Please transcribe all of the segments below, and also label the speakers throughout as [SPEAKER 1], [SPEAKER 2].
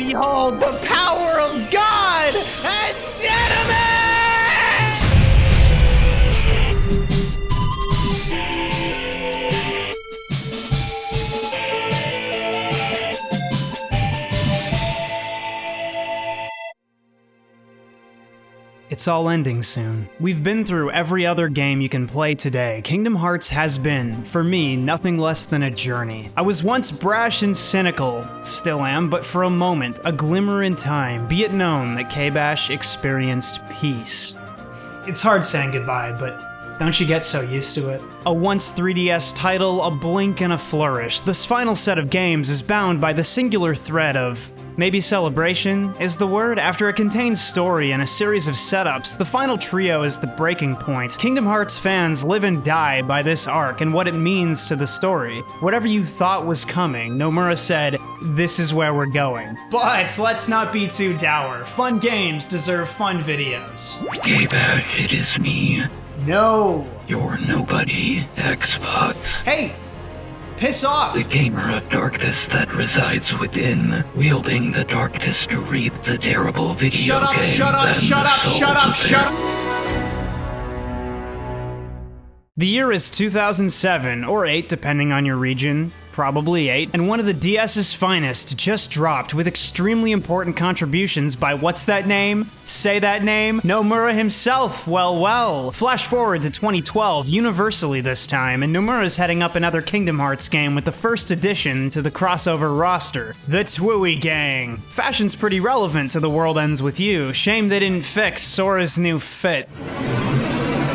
[SPEAKER 1] Behold the power of God and enemy! It's all ending soon. We've been through every other game you can play today. Kingdom Hearts has been, for me, nothing less than a journey. I was once brash and cynical, still am, but for a moment, a glimmer in time, be it known that KBash experienced peace. It's hard saying goodbye, but don't you get so used to it? A once 3DS title, a blink and a flourish. This final set of games is bound by the singular thread of maybe celebration is the word? After a contained story and a series of setups, the final trio is the breaking point. Kingdom Hearts fans live and die by this arc and what it means to the story. Whatever you thought was coming, Nomura said, this is where we're going. But let's not be too dour. Fun games deserve fun videos.
[SPEAKER 2] KBash, it is me.
[SPEAKER 1] No.
[SPEAKER 2] You're nobody, Xbox.
[SPEAKER 1] Hey! Piss off!
[SPEAKER 2] The gamer of darkness that resides within, wielding the darkness to reap the terrible video game.
[SPEAKER 1] Shut up! The year is 2007, or 8 depending on your region. Probably 8, and one of the DS's finest just dropped with extremely important contributions by what's that name? Say that name? Nomura himself, well. Flash forward to 2012, universally this time, and Nomura's heading up another Kingdom Hearts game with the first addition to the crossover roster, the Twooey Gang. Fashion's pretty relevant to The World Ends With You, shame they didn't fix Sora's new fit.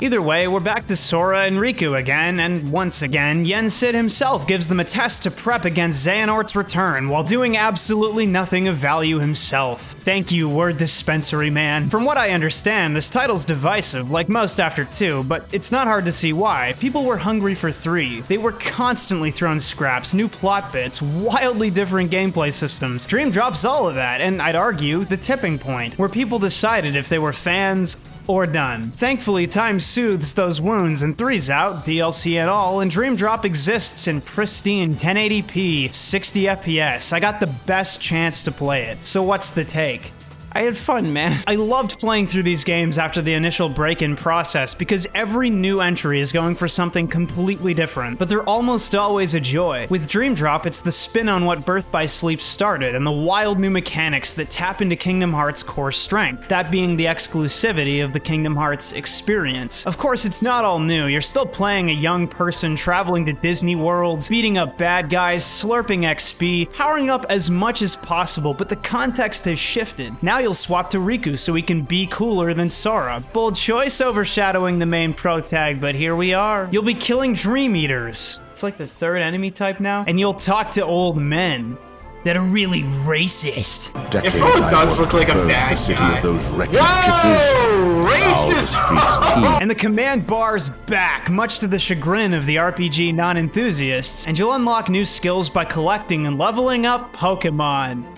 [SPEAKER 1] Either way, we're back to Sora and Riku again, and once again, Yen Sid himself gives them a test to prep against Xehanort's return while doing absolutely nothing of value himself. Thank you, word dispensary man. From what I understand, this title's divisive, like most after 2, but it's not hard to see why. People were hungry for 3. They were constantly thrown scraps, new plot bits, wildly different gameplay systems. Dream drops all of that, and I'd argue, the tipping point, where people decided if they were fans or done. Thankfully, time soothes those wounds, and 3's out, DLC and all, and Dream Drop exists in pristine 1080p, 60 FPS. I got the best chance to play it. So what's the take? I had fun, man. I loved playing through these games after the initial break-in process because every new entry is going for something completely different, but they're almost always a joy. With Dream Drop, it's the spin on what Birth by Sleep started and the wild new mechanics that tap into Kingdom Hearts' core strength, that being the exclusivity of the Kingdom Hearts experience. Of course, it's not all new. You're still playing a young person traveling to Disney World, beating up bad guys, slurping XP, powering up as much as possible, but the context has shifted. Now you'll swap to Riku so he can be cooler than Sora. Bold choice overshadowing the main pro tag, but here we are. You'll be killing Dream Eaters. It's like the third enemy type now. And you'll talk to old men that are really racist.
[SPEAKER 3] It does look like a bad guy. Whoa! Racist!
[SPEAKER 1] And the command bar's back, much to the chagrin of the RPG non-enthusiasts, and you'll unlock new skills by collecting and leveling up Pokemon.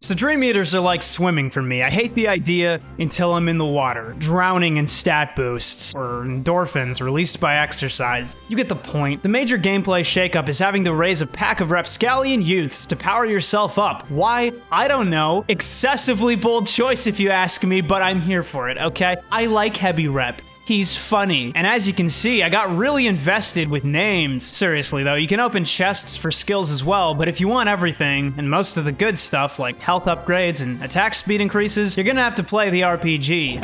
[SPEAKER 1] So Dream Eaters are like swimming for me. I hate the idea until I'm in the water, drowning in stat boosts, or endorphins released by exercise. You get the point. The major gameplay shakeup is having to raise a pack of rapscallion youths to power yourself up. Why? I don't know. Excessively bold choice if you ask me, but I'm here for it, okay? I like heavy rep. He's funny. And as you can see, I got really invested with names. Seriously though, you can open chests for skills as well, but if you want everything, and most of the good stuff like health upgrades and attack speed increases, you're gonna have to play the RPG.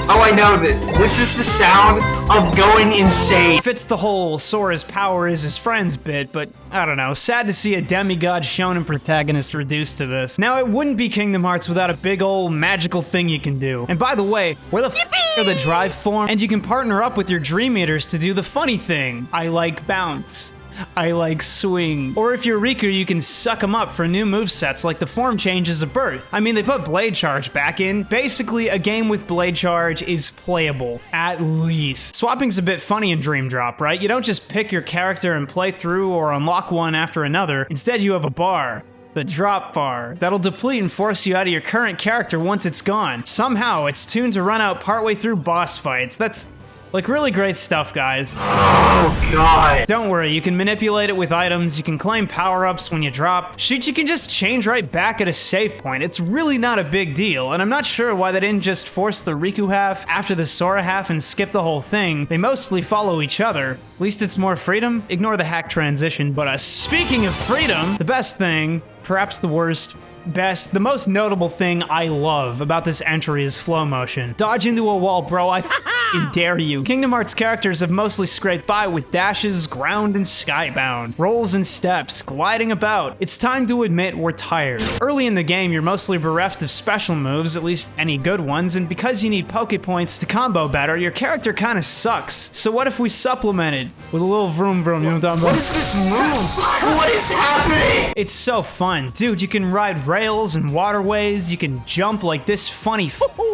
[SPEAKER 3] Oh, I know this. This is the sound of going insane.
[SPEAKER 1] Fits the whole Sora's power is his friend's bit, but I don't know, sad to see a demigod shonen protagonist reduced to this. Now, it wouldn't be Kingdom Hearts without a big ol' magical thing you can do. And by the way, where the f are the drive form? And you can partner up with your Dream Eaters to do the funny thing. I like bounce. I like swing. Or if you're Riku, you can suck them up for new movesets like the form changes of Birth. I mean, they put Blade Charge back in. Basically, a game with Blade Charge is playable, at least. Swapping's a bit funny in Dream Drop, right? You don't just pick your character and play through or unlock one after another. Instead, you have a bar. The drop bar. That'll deplete and force you out of your current character once it's gone. Somehow, it's tuned to run out partway through boss fights. That's Like, really great stuff, guys.
[SPEAKER 4] Oh god.
[SPEAKER 1] Don't worry, you can manipulate it with items, you can claim power-ups when you drop. Shit, you can just change right back at a save point. It's really not a big deal, and I'm not sure why they didn't just force the Riku half after the Sora half and skip the whole thing. They mostly follow each other. At least it's more freedom. Ignore the hack transition, but speaking of freedom, the best thing, perhaps the worst, the most notable thing I love about this entry is flow motion. Dodge into a wall, bro, I f***ing dare you. Kingdom Hearts characters have mostly scraped by with dashes, ground, and skybound, rolls and steps, gliding about. It's time to admit we're tired. Early in the game, you're mostly bereft of special moves, at least any good ones, and because you need Poké Points to combo better, your character kinda sucks. So what if we supplemented with a little vroom vroom, you know what I'm talking about?
[SPEAKER 4] What is this move? What is happening?
[SPEAKER 1] It's so fun. Dude, you can ride rails and waterways, you can jump like this funny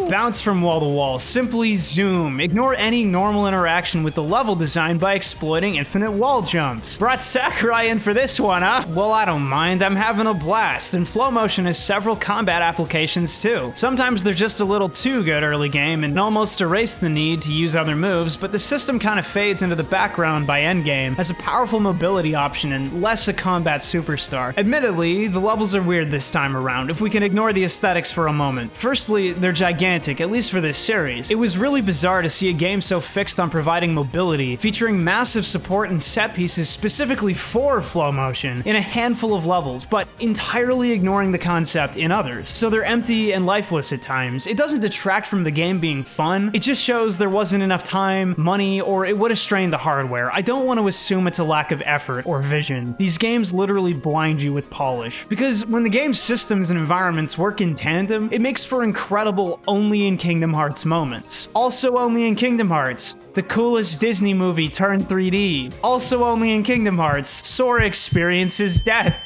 [SPEAKER 1] bounce from wall to wall, simply zoom. Ignore any normal interaction with the level design by exploiting infinite wall jumps. Brought Sakurai in for this one, huh? Well, I don't mind, I'm having a blast, and flow motion has several combat applications too. Sometimes they're just a little too good early game and almost erase the need to use other moves, but the system kind of fades into the background by endgame as a powerful mobility option and less a combat superstar. Admittedly, the levels are weird this time around, if we can ignore the aesthetics for a moment. Firstly, they're gigantic, at least for this series. It was really bizarre to see a game so fixed on providing mobility, featuring massive support and set pieces specifically for flow motion in a handful of levels, but entirely ignoring the concept in others. So they're empty and lifeless at times. It doesn't detract from the game being fun, it just shows there wasn't enough time, money, or it would have strained the hardware. I don't want to assume it's a lack of effort or vision. These games literally blind you with polish. Because when the game's systems and environments work in tandem, it makes for incredible only in Kingdom Hearts moments. Also only in Kingdom Hearts, the coolest Disney movie turned 3D. Also only in Kingdom Hearts, Sora experiences death.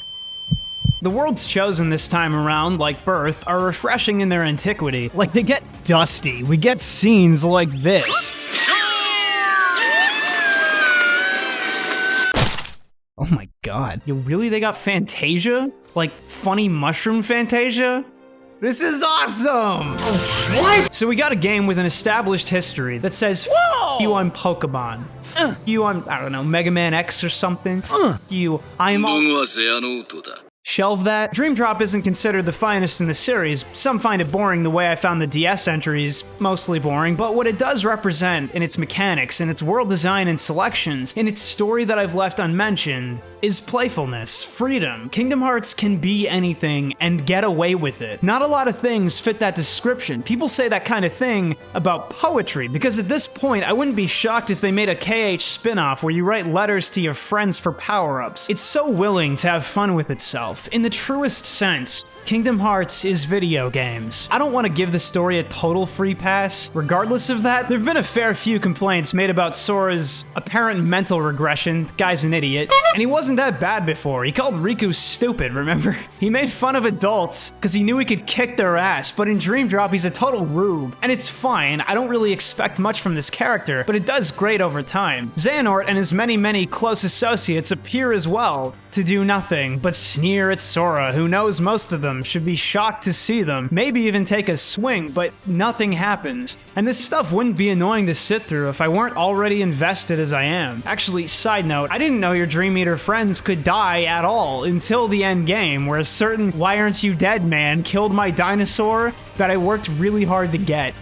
[SPEAKER 1] The worlds chosen this time around, like Birth, are refreshing in their antiquity. Like, they get dusty. We get scenes like this. Oh my god. Yo, really? They got Fantasia? Like, funny mushroom Fantasia? This is awesome!
[SPEAKER 4] What?
[SPEAKER 1] So we got a game with an established history that says, F you, I'm Pokemon. F you, I'm, I don't know, Mega Man X or something. F you, I'm all... Shelve that. Dream Drop isn't considered the finest in the series. Some find it boring the way I found the DS entries, mostly boring, but what it does represent in its mechanics, in its world design and selections, in its story that I've left unmentioned, is playfulness, freedom. Kingdom Hearts can be anything and get away with it. Not a lot of things fit that description. People say that kind of thing about poetry, because at this point, I wouldn't be shocked if they made a KH spin-off where you write letters to your friends for power-ups. It's so willing to have fun with itself. In the truest sense, Kingdom Hearts is video games. I don't want to give the story a total free pass. Regardless of that, there have been a fair few complaints made about Sora's apparent mental regression. The guy's an idiot. And he wasn't that bad before. He called Riku stupid, remember? He made fun of adults because he knew he could kick their ass, but in Dream Drop, he's a total rube. And it's fine. I don't really expect much from this character, but it does great over time. Xehanort and his many close associates appear as well to do nothing but sneer at Sora, who knows most of them, should be shocked to see them, maybe even take a swing, but nothing happens. And this stuff wouldn't be annoying to sit through if I weren't already invested as I am. Actually, side note, I didn't know your Dream Eater friends could die at all until the end game, where a certain "why aren't you dead" man killed my dinosaur that I worked really hard to get.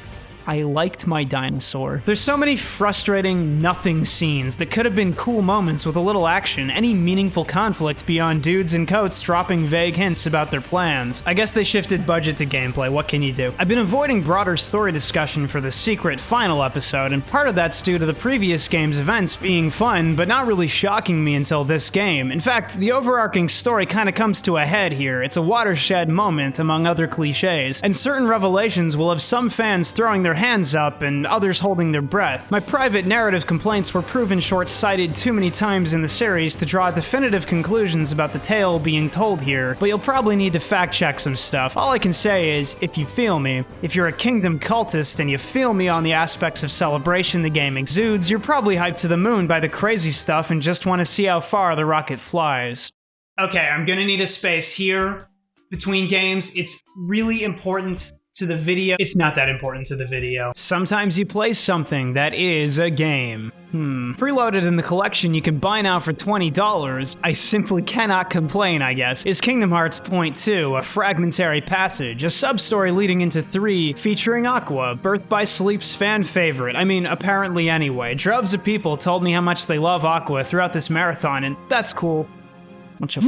[SPEAKER 1] I liked my dinosaur. There's so many frustrating nothing scenes that could have been cool moments with a little action, any meaningful conflict beyond dudes in coats dropping vague hints about their plans. I guess they shifted budget to gameplay, what can you do? I've been avoiding broader story discussion for the secret final episode, and part of that's due to the previous game's events being fun, but not really shocking me until this game. In fact, the overarching story kinda comes to a head here. It's a watershed moment, among other cliches, and certain revelations will have some fans throwing their hands up and others holding their breath. My private narrative complaints were proven short-sighted too many times in the series to draw definitive conclusions about the tale being told here, but you'll probably need to fact-check some stuff. All I can say is, if you feel me, if you're a Kingdom cultist and you feel me on the aspects of celebration the game exudes, you're probably hyped to the moon by the crazy stuff and just want to see how far the rocket flies. Okay, I'm gonna need a space here between games. It's really important to the video. It's not that important to the video. Sometimes you play something that is a game. Preloaded in the collection you can buy now for $20, I simply cannot complain, I guess, is Kingdom Hearts .2, a Fragmentary Passage, a sub-story leading into 3, featuring Aqua, Birth by Sleep's fan favorite. I mean, apparently anyway. Droves of people told me how much they love Aqua throughout this marathon, and that's cool. Bunch of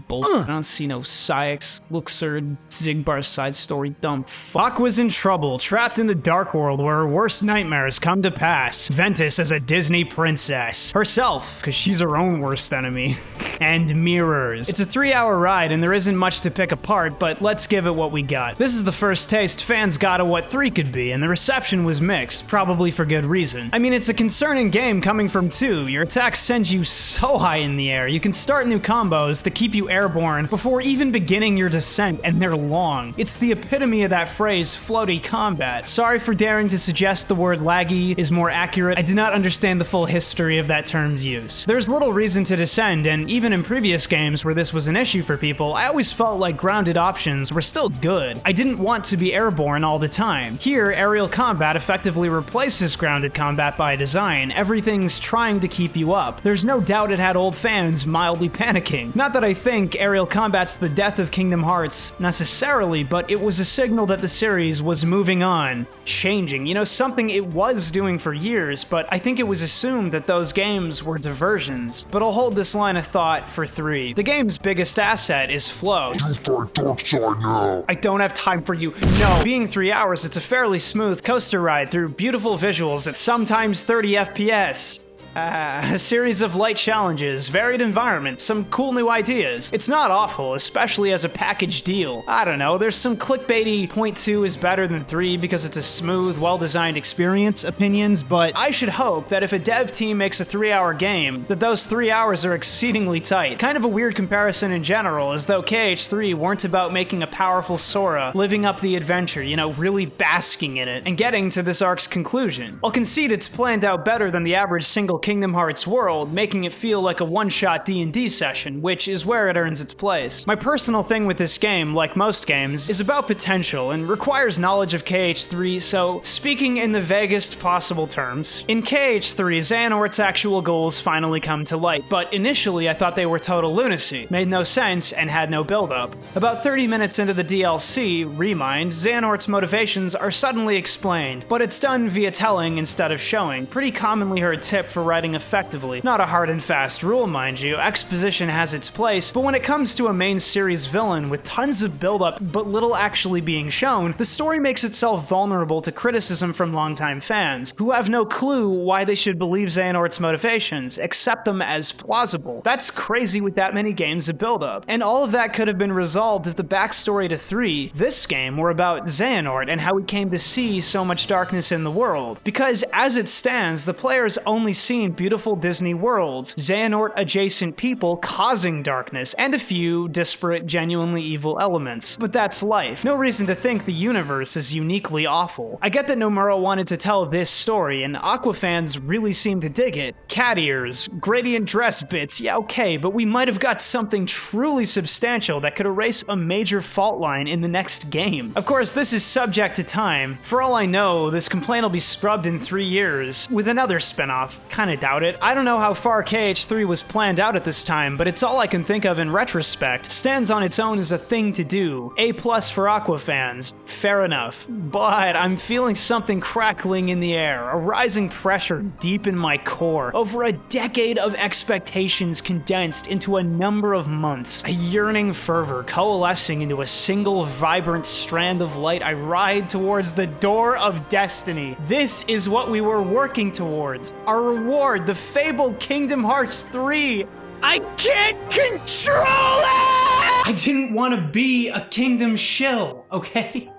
[SPEAKER 1] bull. I don't see no Syax, Luxord, Zigbar side story, dumb fuck. Aqua's in trouble, trapped in the dark world where her worst nightmares come to pass. Ventus as a Disney princess. Herself, because she's her own worst enemy. And mirrors. It's a 3-hour ride and there isn't much to pick apart, but let's give it what we got. This is the first taste fans got of what 3 could be, and the reception was mixed, probably for good reason. I mean, it's a concerning game coming from 2. Your attacks send you so high in the air. You can start new combos that keep you airborne before even beginning your descent, and they're long. It's the epitome of that phrase, floaty combat. Sorry for daring to suggest the word laggy is more accurate. I do not understand the full history of that term's use. There's little reason to descend, and even in previous games where this was an issue for people, I always felt like grounded options were still good. I didn't want to be airborne all the time. Here, aerial combat effectively replaces grounded combat by design. Everything's trying to keep you up. There's no doubt it had old fans mildly panicking. Not that I think aerial combat's the death of Kingdom Hearts, necessarily, but it was a signal that the series was moving on, changing. You know, something it was doing for years, but I think it was assumed that those games were diversions. But I'll hold this line of thought for 3. The game's biggest asset is flow.
[SPEAKER 3] You fight Darkseid now.
[SPEAKER 1] I don't have time for you. No. Being 3 hours, it's a fairly smooth coaster ride through beautiful visuals at sometimes 30 FPS. A series of light challenges, varied environments, some cool new ideas. It's not awful, especially as a package deal. I don't know, there's some clickbaity .2 is better than 3 because it's a smooth, well-designed experience opinions, but I should hope that if a dev team makes a 3-hour game, that those 3 hours are exceedingly tight. Kind of a weird comparison in general, as though KH3 weren't about making a powerful Sora, living up the adventure, you know, really basking in it, and getting to this arc's conclusion. I'll concede it's planned out better than the average single Kingdom Hearts world, making it feel like a one-shot D&D session, which is where it earns its place. My personal thing with this game, like most games, is about potential and requires knowledge of KH3, so speaking in the vaguest possible terms, in KH3, Xehanort's actual goals finally come to light, but initially I thought they were total lunacy, made no sense, and had no build-up. About 30 minutes into the DLC, Remind, Xehanort's motivations are suddenly explained, but it's done via telling instead of showing. Pretty commonly heard tip for writing effectively. Not a hard and fast rule, mind you. Exposition has its place, but when it comes to a main series villain with tons of build-up but little actually being shown, the story makes itself vulnerable to criticism from longtime fans, who have no clue why they should believe Xehanort's motivations, accept them as plausible. That's crazy with that many games of build-up. And all of that could have been resolved if the backstory to 3, this game, were about Xehanort and how he came to see so much darkness in the world. Because as it stands, the player's only seen beautiful Disney worlds, Xehanort-adjacent people causing darkness, and a few disparate, genuinely evil elements. But that's life. No reason to think the universe is uniquely awful. I get that Nomura wanted to tell this story, and Aqua fans really seem to dig it. Cat ears, gradient dress bits, yeah okay, but we might have got something truly substantial that could erase a major fault line in the next game. Of course, this is subject to time. For all I know, this complaint will be scrubbed in 3 years, with another spinoff. Kinda doubt it. I don't know how far KH3 was planned out at this time, but it's all I can think of in retrospect. Stands on its own as a thing to do. A+ for Aqua fans. Fair enough. But I'm feeling something crackling in the air, a rising pressure deep in my core. Over a decade of expectations condensed into a number of months. A yearning fervor coalescing into a single vibrant strand of light. I ride towards the door of destiny. This is what we were working towards. Our reward, the fabled Kingdom Hearts 3. I can't control it! I didn't want to be a Kingdom shill, okay?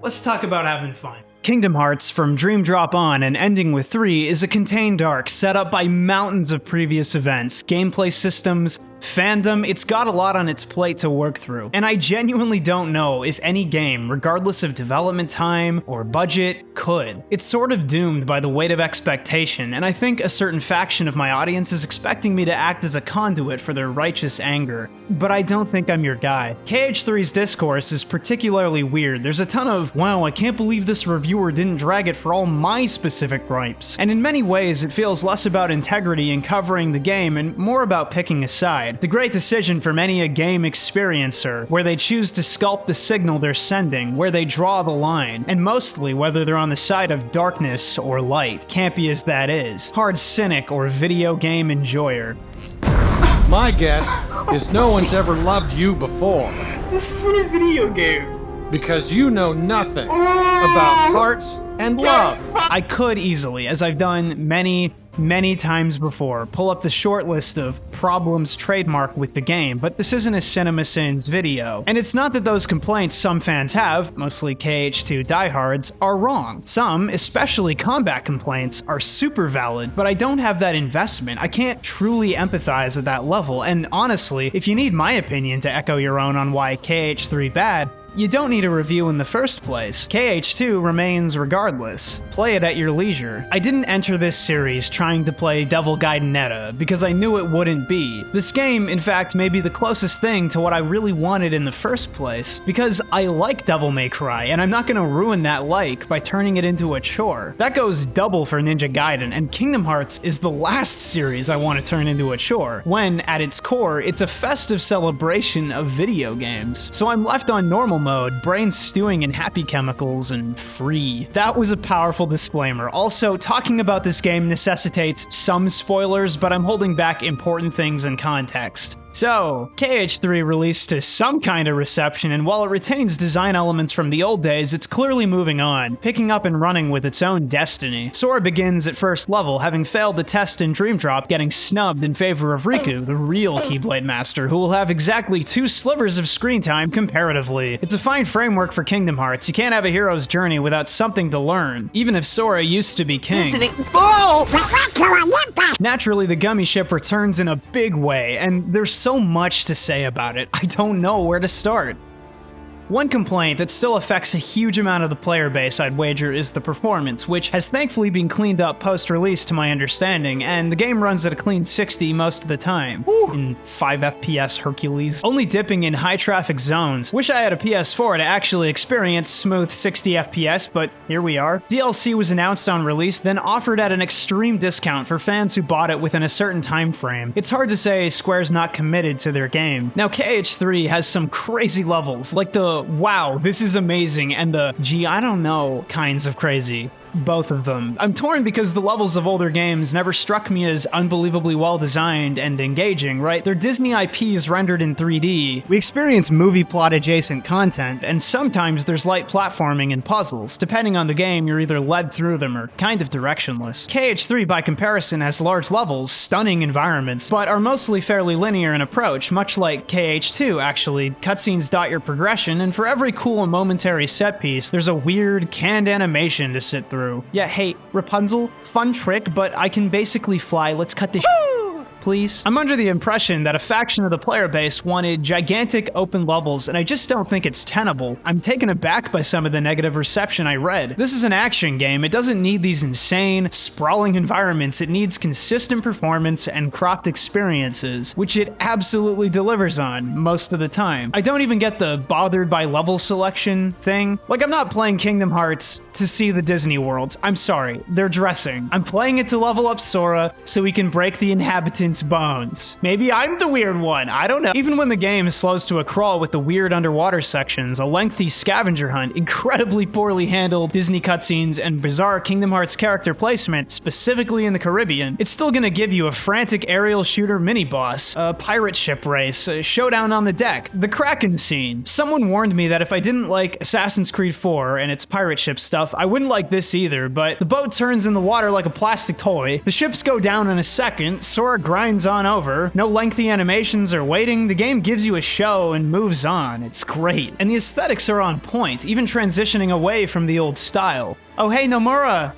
[SPEAKER 1] Let's talk about having fun. Kingdom Hearts, from Dream Drop on and ending with 3, is a contained arc set up by mountains of previous events, gameplay systems, Fandom, it's got a lot on its plate to work through, and I genuinely don't know if any game, regardless of development time or budget, could. It's sort of doomed by the weight of expectation, and I think a certain faction of my audience is expecting me to act as a conduit for their righteous anger. But I don't think I'm your guy. KH3's discourse is particularly weird. There's a ton of, wow, I can't believe this reviewer didn't drag it for all my specific gripes. And in many ways, it feels less about integrity in covering the game and more about picking a side. The great decision for many a game experiencer, where they choose to sculpt the signal they're sending, where they draw the line, and mostly whether they're on the side of darkness or light, campy as that is, hard cynic or video game enjoyer.
[SPEAKER 5] My guess is no one's ever loved you before.
[SPEAKER 4] This isn't a video game.
[SPEAKER 5] Because you know nothing about hearts and love.
[SPEAKER 1] I could easily, as I've done many times before, pull up the short list of problems trademarked with the game, but this isn't a CinemaSins video. And it's not that those complaints some fans have, mostly KH2 diehards, are wrong. Some, especially combat complaints, are super valid, but I don't have that investment. I can't truly empathize at that level, and honestly, if you need my opinion to echo your own on why KH3 bad, you don't need a review in the first place. KH2 remains regardless. Play it at your leisure. I didn't enter this series trying to play Devil Gaidenetta because I knew it wouldn't be. This game, in fact, may be the closest thing to what I really wanted in the first place, because I like Devil May Cry, and I'm not gonna ruin that like by turning it into a chore. That goes double for Ninja Gaiden, and Kingdom Hearts is the last series I want to turn into a chore, when, at its core, it's a festive celebration of video games. So I'm left on normal mode, brain stewing in happy chemicals and free. That was a powerful disclaimer. Also, talking about this game necessitates some spoilers, but I'm holding back important things in context. So, KH3 released to some kind of reception, and while it retains design elements from the old days, it's clearly moving on, picking up and running with its own destiny. Sora begins at first level, having failed the test in Dream Drop, getting snubbed in favor of Riku, the real Keyblade Master, who will have exactly 2 slivers of screen time comparatively. It's a fine framework for Kingdom Hearts. You can't have a hero's journey without something to learn, even if Sora used to be king. Naturally, the Gummy Ship returns in a big way, and there's so much to say about it, I don't know where to start. One complaint that still affects a huge amount of the player base, I'd wager, is the performance, which has thankfully been cleaned up post-release to my understanding, and the game runs at a clean 60 most of the time, in 5 FPS Hercules, only dipping in high-traffic zones. Wish I had a PS4 to actually experience smooth 60 FPS, but here we are. DLC was announced on release, then offered at an extreme discount for fans who bought it within a certain time frame. It's hard to say Square's not committed to their game. Now, KH3 has some crazy levels, like the wow, this is amazing, and the gee, I don't know kinds of crazy. Both of them. I'm torn because the levels of older games never struck me as unbelievably well designed and engaging, right? They're Disney IPs rendered in 3D. We experience movie plot adjacent content, and sometimes there's light platforming and puzzles. Depending on the game, you're either led through them or kind of directionless. KH3, by comparison, has large levels, stunning environments, but are mostly fairly linear in approach, much like KH2, actually. Cutscenes dot your progression, and for every cool and momentary set piece, there's a weird, canned animation to sit through. Yeah, hey, Rapunzel, fun trick, but I can basically fly. Let's cut this please. I'm under the impression that a faction of the player base wanted gigantic open levels, and I just don't think it's tenable. I'm taken aback by some of the negative reception I read. This is an action game. It doesn't need these insane, sprawling environments. It needs consistent performance and cropped experiences, which it absolutely delivers on most of the time. I don't even get the bothered by level selection thing. Like, I'm not playing Kingdom Hearts to see the Disney worlds. I'm sorry, they're dressing. I'm playing it to level up Sora so we can break the inhabitants' bones. Maybe I'm the weird one, I don't know. Even when the game slows to a crawl with the weird underwater sections, a lengthy scavenger hunt, incredibly poorly handled Disney cutscenes, and bizarre Kingdom Hearts character placement, specifically in the Caribbean, it's still gonna give you a frantic aerial shooter mini-boss, a pirate ship race, a showdown on the deck, the Kraken scene. Someone warned me that if I didn't like Assassin's Creed 4 and its pirate ship stuff, I wouldn't like this either, but the boat turns in the water like a plastic toy, the ships go down in a second, Sora grinds on over, no lengthy animations or waiting, the game gives you a show and moves on. It's great. And the aesthetics are on point, even transitioning away from the old style. Oh hey Nomura,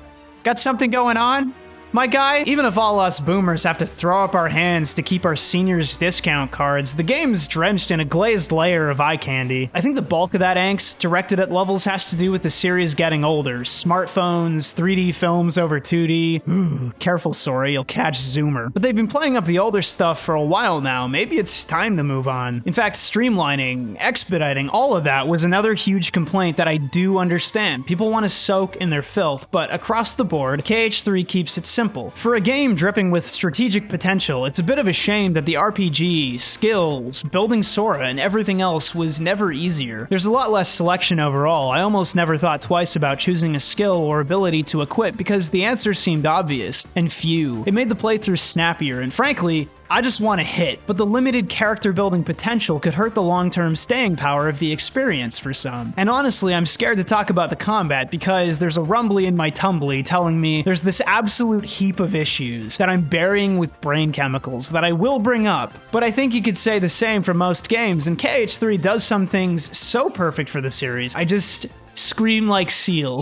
[SPEAKER 1] got something going on? My guy, even if all us boomers have to throw up our hands to keep our seniors' discount cards, the game's drenched in a glazed layer of eye candy. I think the bulk of that angst directed at levels has to do with the series getting older. Smartphones, 3D films over 2D. Ooh, careful, Sora, you'll catch Zoomer. But they've been playing up the older stuff for a while now. Maybe it's time to move on. In fact, streamlining, expediting, all of that was another huge complaint that I do understand. People want to soak in their filth, but across the board, KH3 keeps it simple. For a game dripping with strategic potential, it's a bit of a shame that the RPG, skills, building Sora, and everything else was never easier. There's a lot less selection overall. I almost never thought twice about choosing a skill or ability to equip because the answers seemed obvious and few. It made the playthrough snappier, and frankly, I just want to hit, but the limited character building potential could hurt the long-term staying power of the experience for some. And honestly, I'm scared to talk about the combat because there's a rumbly in my tumbly telling me there's this absolute heap of issues that I'm burying with brain chemicals that I will bring up. But I think you could say the same for most games, and KH3 does some things so perfect for the series, I just scream like Seal.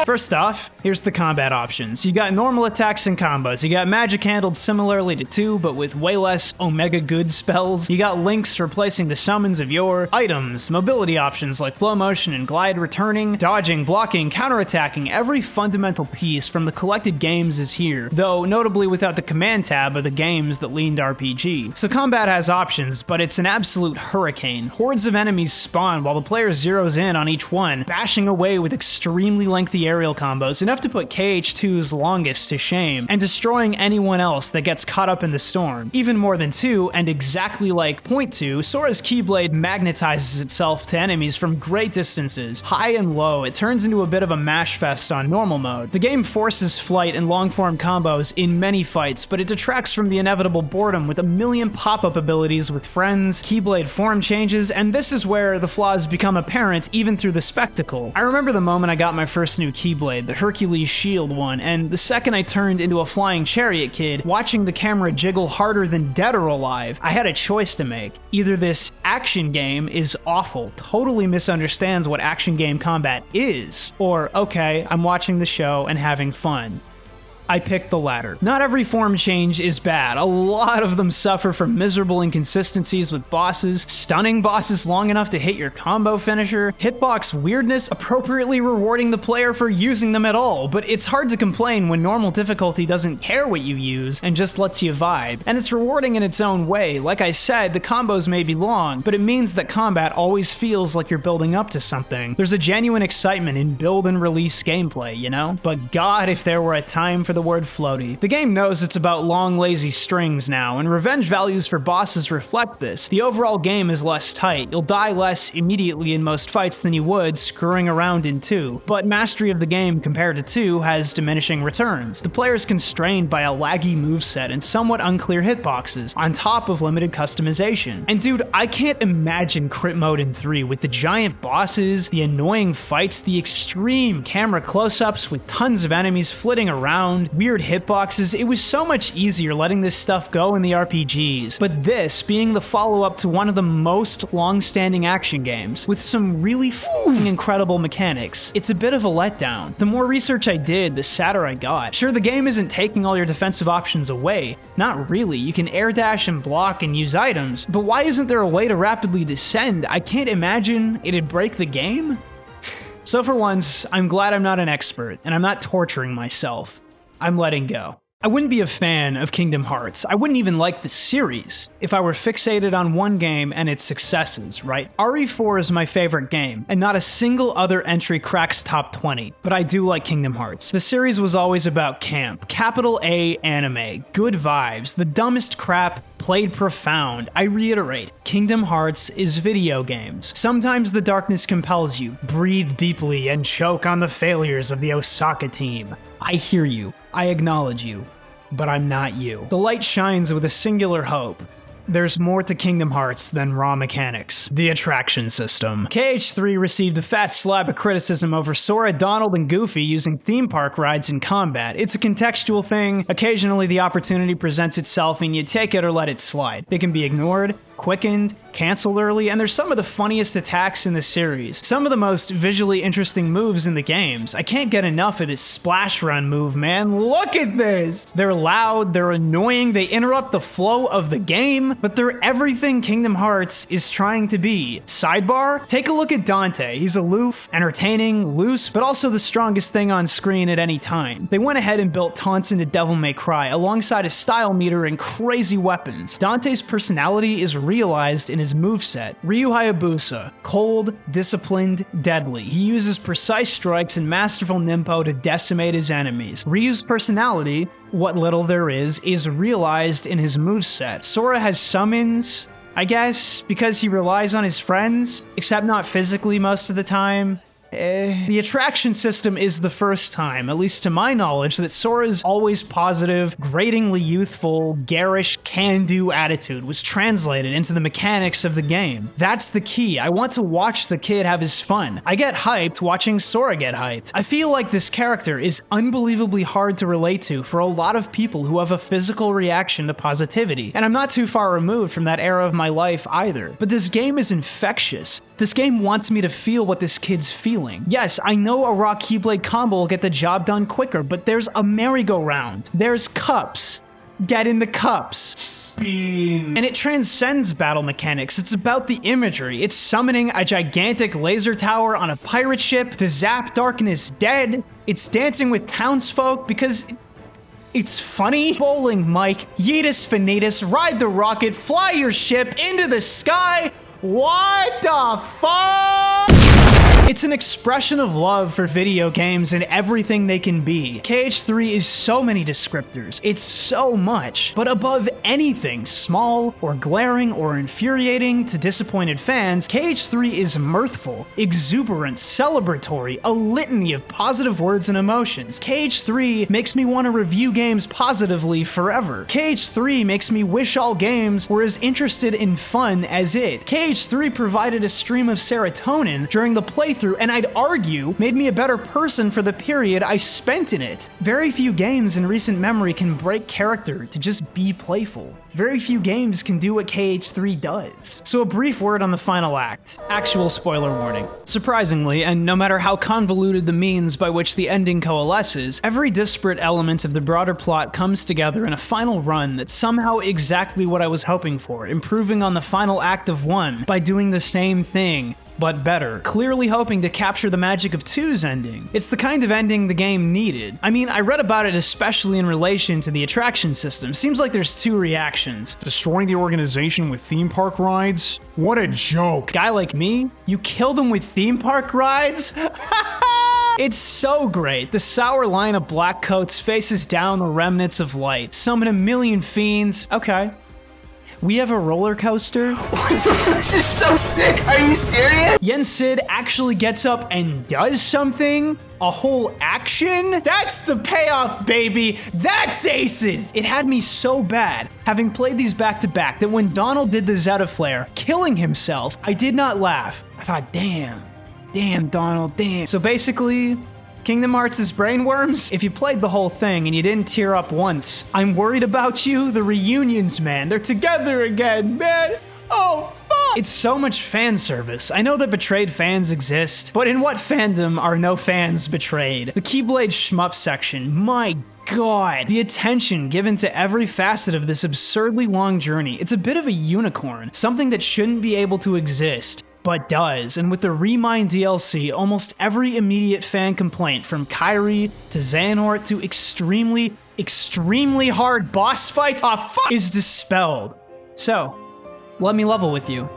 [SPEAKER 1] First off, here's the combat options. You got normal attacks and combos. You got magic handled similarly to 2, but with way less Omega Good spells. You got links replacing the summons of yore. Items, mobility options like flow motion and glide returning, dodging, blocking, counterattacking. Every fundamental piece from the collected games is here, though notably without the command tab of the games that leaned RPG. So combat has options, but it's an absolute hurricane. Hordes of enemies spawn while the player zeroes in on each one, bashing away with extremely lengthy aerial combos, enough to put KH2's longest to shame, and destroying anyone else that gets caught up in the storm. Even more than 2, and exactly like Point 2, Sora's Keyblade magnetizes itself to enemies from great distances. High and low, it turns into a bit of a mash fest on normal mode. The game forces flight and long-form combos in many fights, but it detracts from the inevitable boredom with a million pop-up abilities with friends, Keyblade form changes, and this is where the flaws become apparent even through the spectacle. I remember the moment I got my first new Keyblade, the Hercules Shield one, and the second I turned into a flying chariot kid, watching the camera jiggle harder than Dead or Alive, I had a choice to make. Either this action game is awful, totally misunderstands what action game combat is, or okay, I'm watching the show and having fun. I picked the latter. Not every form change is bad. A lot of them suffer from miserable inconsistencies with bosses, stunning bosses long enough to hit your combo finisher, hitbox weirdness appropriately rewarding the player for using them at all, but it's hard to complain when normal difficulty doesn't care what you use and just lets you vibe. And it's rewarding in its own way. Like I said, the combos may be long, but it means that combat always feels like you're building up to something. There's a genuine excitement in build and release gameplay, you know? But God, if there were a time for the word floaty. The game knows it's about long, lazy strings now, and revenge values for bosses reflect this. The overall game is less tight. You'll die less immediately in most fights than you would screwing around in 2, but mastery of the game compared to 2 has diminishing returns. The player's constrained by a laggy moveset and somewhat unclear hitboxes, on top of limited customization. And dude, I can't imagine crit mode in 3 with the giant bosses, the annoying fights, the extreme camera close-ups with tons of enemies flitting around, weird hitboxes. It was so much easier letting this stuff go in the RPGs. But this being the follow-up to one of the most long-standing action games, with some really f***ing incredible mechanics, it's a bit of a letdown. The more research I did, the sadder I got. Sure, the game isn't taking all your defensive options away. Not really. You can air dash and block and use items, but why isn't there a way to rapidly descend? I can't imagine it'd break the game. So for once, I'm glad I'm not an expert, and I'm not torturing myself. I'm letting go. I wouldn't be a fan of Kingdom Hearts. I wouldn't even like the series if I were fixated on one game and its successes, right? RE4 is my favorite game, and not a single other entry cracks top 20, but I do like Kingdom Hearts. The series was always about camp, capital A anime, good vibes, the dumbest crap, played profound. I reiterate, Kingdom Hearts is video games. Sometimes the darkness compels you. Breathe deeply and choke on the failures of the Osaka team. I hear you. I acknowledge you. But I'm not you. The light shines with a singular hope. There's more to Kingdom Hearts than raw mechanics. The attraction system. KH3 received a fat slab of criticism over Sora, Donald, and Goofy using theme park rides in combat. It's a contextual thing. Occasionally the opportunity presents itself and you take it or let it slide. It can be ignored, quickened, canceled early, and they're some of the funniest attacks in the series. Some of the most visually interesting moves in the games. I can't get enough of this splash run move, man. Look at this! They're loud, they're annoying, they interrupt the flow of the game, but they're everything Kingdom Hearts is trying to be. Sidebar, take a look at Dante. He's aloof, entertaining, loose, but also the strongest thing on screen at any time. They went ahead and built taunts into Devil May Cry alongside a style meter and crazy weapons. Dante's personality is realized in his moveset. Ryu Hayabusa, cold, disciplined, deadly. He uses precise strikes and masterful nimpo to decimate his enemies. Ryu's personality, what little there is realized in his moveset. Sora has summons, I guess, because he relies on his friends, except not physically most of the time. The attraction system is the first time, at least to my knowledge, that Sora's always positive, gratingly youthful, garish, can-do attitude was translated into the mechanics of the game. That's the key. I want to watch the kid have his fun. I get hyped watching Sora get hyped. I feel like this character is unbelievably hard to relate to for a lot of people who have a physical reaction to positivity. And I'm not too far removed from that era of my life either. But this game is infectious. This game wants me to feel what this kid's feeling. Yes, I know a rock keyblade combo will get the job done quicker, but there's a merry-go-round. There's cups. Get in the cups. Spin. And it transcends battle mechanics. It's about the imagery. It's summoning a gigantic laser tower on a pirate ship to zap darkness dead. It's dancing with townsfolk because it's funny. Bowling Mike, Yeetus Finitas, ride the rocket, fly your ship into the sky. What the fuck? It's an expression of love for video games and everything they can be. KH3 is so many descriptors. It's so much. But above anything small or glaring or infuriating to disappointed fans, KH3 is mirthful, exuberant, celebratory, a litany of positive words and emotions. KH3 makes me want to review games positively forever. KH3 makes me wish all games were as interested in fun as it. KH3 provided a stream of serotonin during the playthrough, and I'd argue made me a better person for the period I spent in it. Very few games in recent memory can break character to just be playful. Very few games can do what KH3 does. So a brief word on the final act. Actual spoiler warning. Surprisingly, and no matter how convoluted the means by which the ending coalesces, every disparate element of the broader plot comes together in a final run that's somehow exactly what I was hoping for, improving on the final act of 1 by doing the same thing, but better. Clearly hoping to capture the magic of 2's ending. It's the kind of ending the game needed. I mean, I read about it especially in relation to the attraction system. Seems like there's two reactions. Destroying the organization with theme park rides? What a joke. Guy like me? You kill them with theme park rides? It's so great. The sour line of black coats faces down the remnants of light. Summon a million fiends. Okay. We have a roller coaster.
[SPEAKER 4] This is so sick. Are you serious?
[SPEAKER 1] Yen Sid actually gets up and does something? A whole action? That's the payoff, baby. That's aces. It had me so bad, having played these back to back, that when Donald did the Zeta Flare, killing himself, I did not laugh. I thought, damn, Donald, damn. So basically, Kingdom Hearts is brainworms? If you played the whole thing and you didn't tear up once, I'm worried about you. The reunions, man. They're together again, man. Oh, fuck. It's so much fan service. I know that betrayed fans exist, but in what fandom are no fans betrayed? The Keyblade Shmup section, my God. The attention given to every facet of this absurdly long journey. It's a bit of a unicorn, something that shouldn't be able to exist, but does. And with the Remind DLC, almost every immediate fan complaint, from Kairi to Xehanort to extremely hard boss fights, is dispelled. So, let me level with you.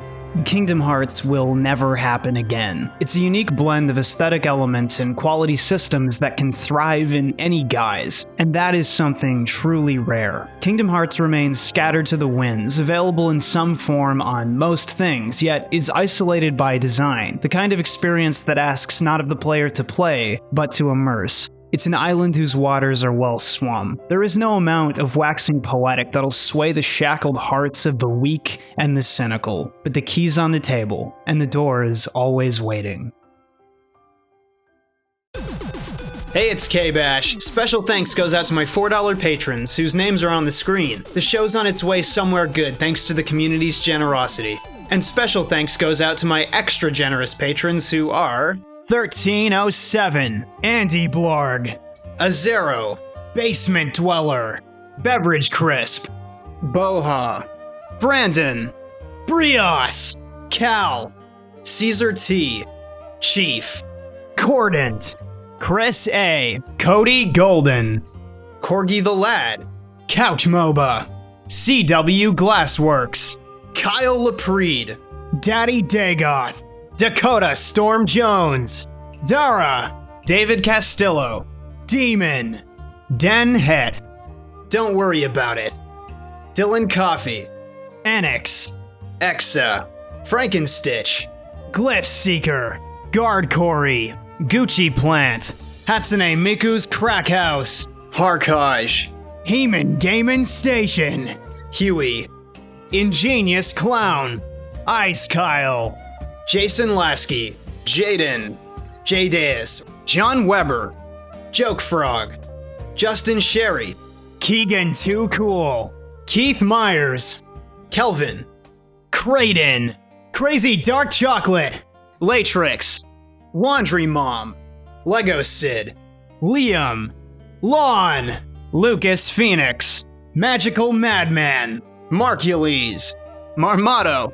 [SPEAKER 1] Kingdom Hearts will never happen again. It's a unique blend of aesthetic elements and quality systems that can thrive in any guise, and that is something truly rare. Kingdom Hearts remains scattered to the winds, available in some form on most things, yet is isolated by design, the kind of experience that asks not of the player to play, but to immerse. It's an island whose waters are well swum. There is no amount of waxing poetic that'll sway the shackled hearts of the weak and the cynical, but the key's on the table, and the door is always waiting. Hey, it's KBash. Special thanks goes out to my $4 patrons, whose names are on the screen. The show's on its way somewhere good thanks to the community's generosity. And special thanks goes out to my extra generous patrons who are 1307, Andy Blarg, Azero, Basement Dweller, Beverage Crisp, Boha, Brandon, Brios, Cal, Caesar T, Chief, Cordant, Chris A, Cody Golden, Corgi the Lad, Couch MOBA, CW Glassworks, Kyle Lapreed, Daddy Dagoth, Dakota Storm Jones, Dara, David Castillo, Demon, Den Het, Don't Worry About It, Dylan Coffee, Annex, Exa, Frankenstitch, Glyph Seeker, Guard Corey, Gucci Plant, Hatsune Miku's Crack House, Harkaj, Heeman Gamin Station, Huey, Ingenious Clown, Ice Kyle, Jason Lasky, Jaden, J-Daz, John Weber, Joke Frog, Justin Sherry, Keegan Too Cool, Keith Myers, Kelvin, Creighton, Crazy Dark Chocolate, Latrix, Laundry Mom, Lego Sid, Liam, Lon, Lucas Phoenix, Magical Madman, Marcules, Marmato,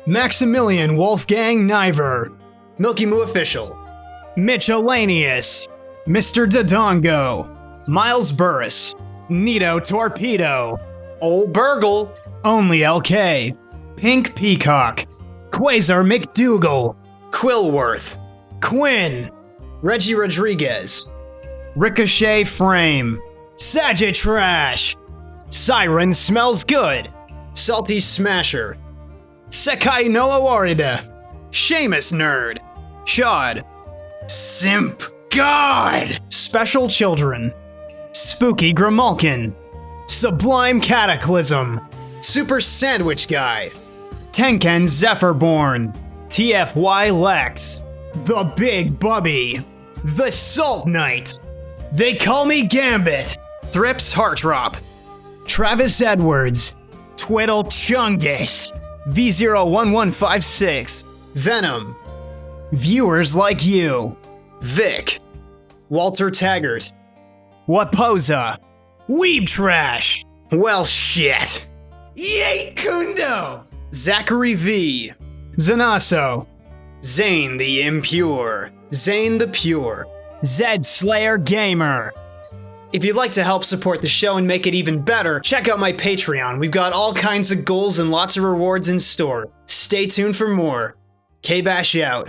[SPEAKER 1] Maximilian Wolfgang Niver, Milky Moo Official, Mitchellanius, Mr. Dodongo, Miles Burris, Nito Torpedo, Ol Burgle, Only LK, Pink Peacock, Quasar McDougal, Quillworth, Quinn, Reggie Rodriguez, Ricochet Frame, Sagitrash, Siren Smells Good, Salty Smasher, Sekai no Awarida, Seamus Nerd, Shod, Simp God, Special Children, Spooky Grimalkin, Sublime Cataclysm, Super Sandwich Guy, Tenken Zephyrborn, TFY Lex, The Big Bubby, The Salt Knight, They Call Me Gambit, Thrips Heartrop, Travis Edwards, Twiddle Chungus, V01156, Venom, Viewers Like You, Vic, Walter Taggart, Waposa, Weeb Trash, Well Shit, Yay Kundo, Zachary V, Zanaso, Zane the Impure, Zane the Pure, Zed Slayer Gamer. If you'd like to help support the show and make it even better, check out my Patreon. We've got all kinds of goals and lots of rewards in store. Stay tuned for more. KBash out.